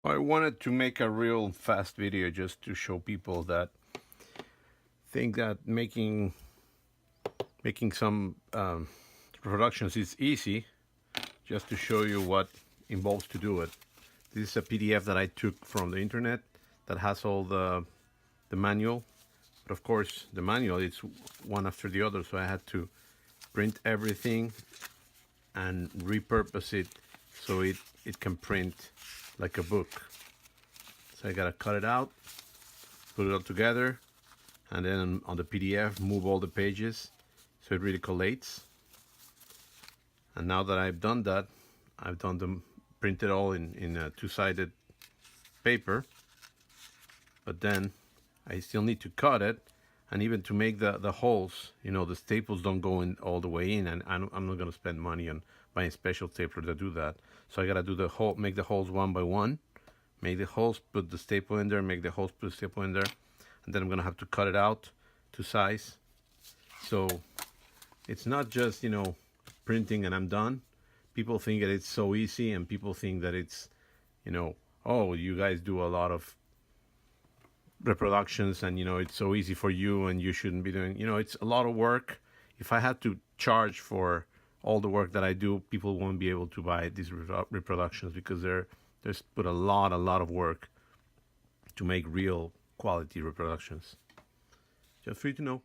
I wanted to make a real fast video just to show people that think that making some productions is easy, just to show you what involves to do it. This is a PDF that I took from the internet that has all the manual, but of course the manual is one after the other, so I had to print everything and repurpose it so it can print like a book. So I gotta cut it out, put it all together, and then on the PDF move all the pages so it really collates. And now that I've done that, I've done them printed all in a two-sided paper, but then I still need to cut it, and even to make the holes, you know, the staples don't go in all the way in, and I'm not gonna spend money on buying special stapler to do that. So I gotta do the hole, make the holes one by one, make the holes, put the staple in there, make the holes, put the staple in there, and then I'm gonna have to cut it out to size. So it's not just, you know, printing and I'm done. People think that it's so easy, and people think that it's, you know, oh, you guys do a lot of reproductions and, you know, it's so easy for you and you shouldn't be doing, you know, it's a lot of work. If I had to charge for all the work that I do, people won't be able to buy these reproductions, because there's put a lot of work to make real quality reproductions. Just for you to know.